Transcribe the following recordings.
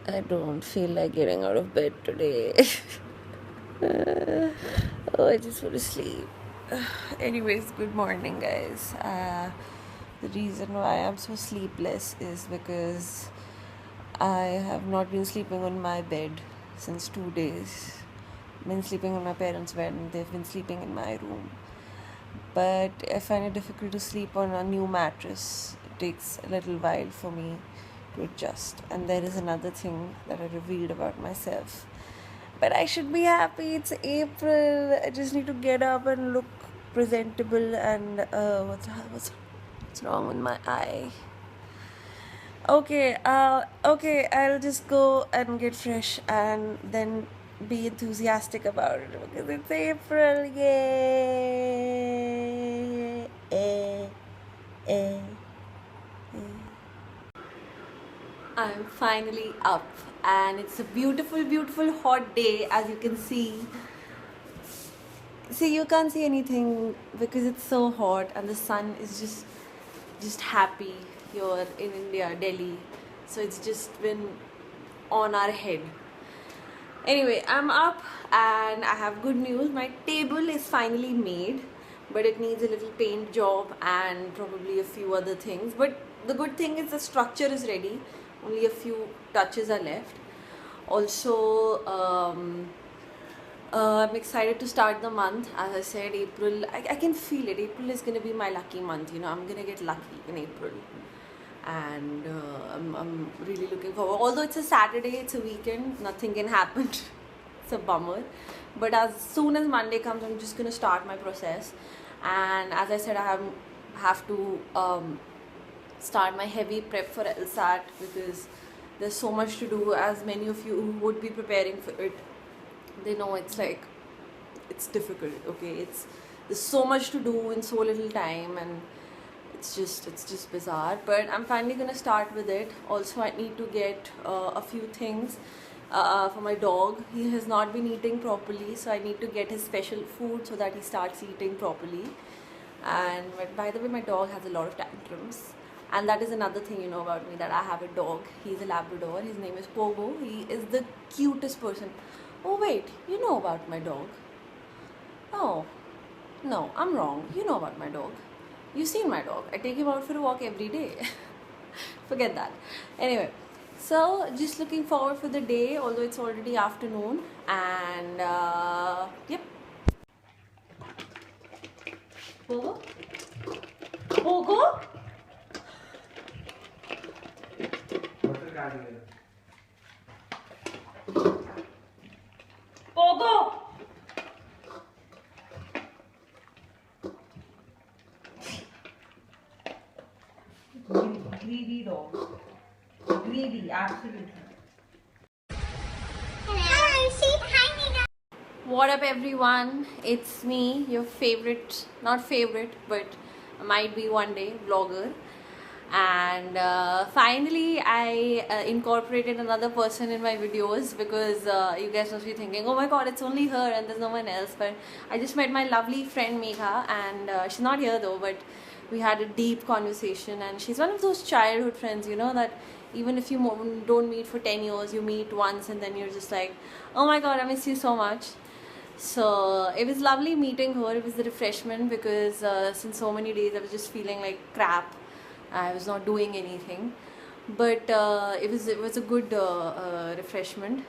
I don't feel like getting out of bed today. Oh, I just want to sleep. Anyways, good morning, guys. The reason why I'm so sleepless is because I have not been sleeping on my bed since 2 days. Been sleeping on my parents' bed and they've been sleeping in my room. But I find it difficult to sleep on a new mattress. It takes a little while for me to adjust. And there is another thing that I revealed about myself. But I should be happy. It's April. I just need to get up and look presentable. And what's wrong with my eye? Okay. I'll just go and get fresh and then be enthusiastic about it because it's April. Yay! I'm finally up, and it's a beautiful, beautiful hot day, as you can see. See, you can't see anything because it's so hot, and the sun is just happy here in India, Delhi. So it's just been on our head. Anyway, I'm up and I have good news. My table is finally made, but it needs a little paint job and probably a few other things. But the good thing is the structure is ready. Only a few touches are left. Also, I'm excited to start the month. As I said, April, I can feel it. April is going to be my lucky month. I'm going to get lucky in April. And I'm really looking forward. Although it's a Saturday, it's a weekend, nothing can happen. It's a bummer. But as soon as Monday comes, I'm just going to start my process. And as I said, I have to start my heavy prep for LSAT because there's so much to do. As many of you who would be preparing for it, they know it's difficult. Okay, there's so much to do in so little time, and it's just bizarre. But I'm finally gonna start with it. Also, I need to get a few things for my dog. He has not been eating properly, so I need to get his special food so that he starts eating properly. And by the way, my dog has a lot of tantrums. And that is another thing you know about me, that I have a dog. He's a Labrador. His name is Pogo. He is the cutest person. Oh wait, you know about my dog? Oh, no, I'm wrong. You know about my dog. You've seen my dog. I take him out for a walk every day. Forget that. Anyway, so just looking forward for the day, although it's already afternoon. And yep. Pogo? Pogo? Pogo! Greedy dog. Greedy, absolutely. What up, everyone? It's me, your favorite, not favorite, but might be one day vlogger. And finally, I incorporated another person in my videos because you guys must be thinking, oh my god, it's only her and there's no one else. But I just met my lovely friend Megha, and she's not here though, but we had a deep conversation. And she's one of those childhood friends, that even if you don't meet for 10 years, you meet once and then you're just like, oh my god, I miss you so much. So it was lovely meeting her. It was the refreshment because since so many days I was just feeling like crap. I was not doing anything, but it was a good refreshment.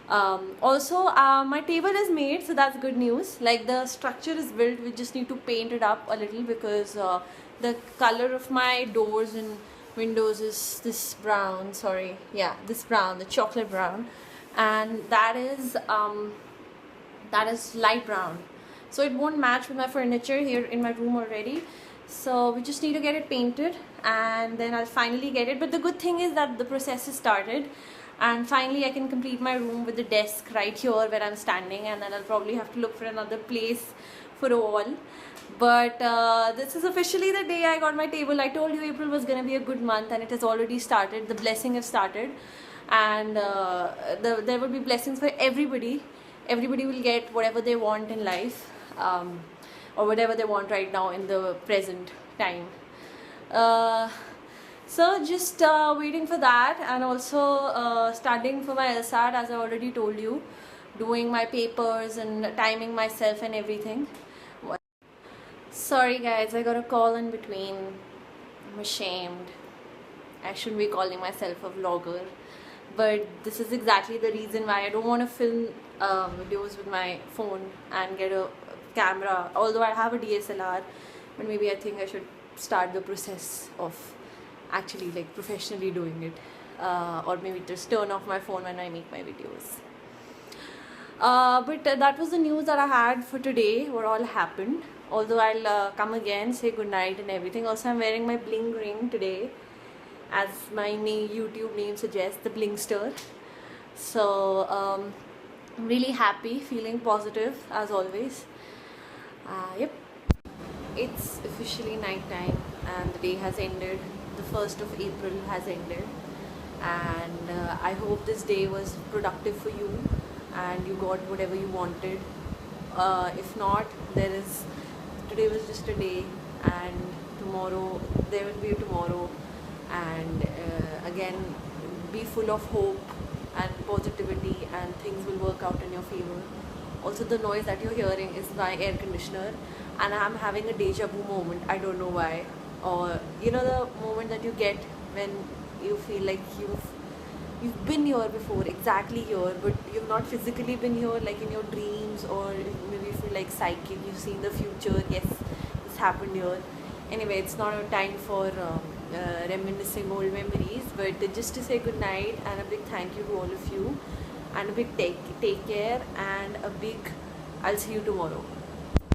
Also, my table is made, so that's good news. Like, the structure is built, we just need to paint it up a little because the color of my doors and windows is this brown. This brown, the chocolate brown, and that is light brown, so it won't match with my furniture here in my room already. So we just need to get it painted and then I'll finally get it. But the good thing is that the process is started, and finally I can complete my room with the desk right here where I'm standing, and then I'll probably have to look for another place for a wall. But this is officially the day I got my table. I told you April was gonna be a good month, and it has already started. The blessing has started, and there will be blessings for everybody. Everybody will get whatever they want in life, or whatever they want right now in the present time. So just waiting for that, and also studying for my LSAT, as I already told you, doing my papers and timing myself and everything. Sorry guys, I got a call in between. I'm ashamed. I shouldn't be calling myself a vlogger, but this is exactly the reason why I don't want to film videos with my phone and get a camera. Although I have a DSLR, but maybe I think I should start the process of actually like professionally doing it, or maybe just turn off my phone when I make my videos. But that was the news that I had for today, what all happened. Although I'll come again, say goodnight and everything. Also, I'm wearing my bling ring today, as my YouTube name suggests, the Blingster. So I'm really happy, feeling positive as always. Yep. It's officially night time and the day has ended. The 1st of April has ended, and I hope this day was productive for you and you got whatever you wanted. If not, today was just a day, and tomorrow there will be a tomorrow, and again, be full of hope and positivity, and things will work out in your favor. Also, the noise that you're hearing is my air conditioner, and I'm having a deja vu moment. I don't know why. Or you know, the moment that you get when you feel like you've been here before, exactly here, but you've not physically been here, like in your dreams, or maybe you feel like psychic, you've seen the future. Yes, this happened here. Anyway, it's not a time for reminiscing old memories, but just to say good night and a big thank you to all of you, and a big take care, and a big I'll see you tomorrow.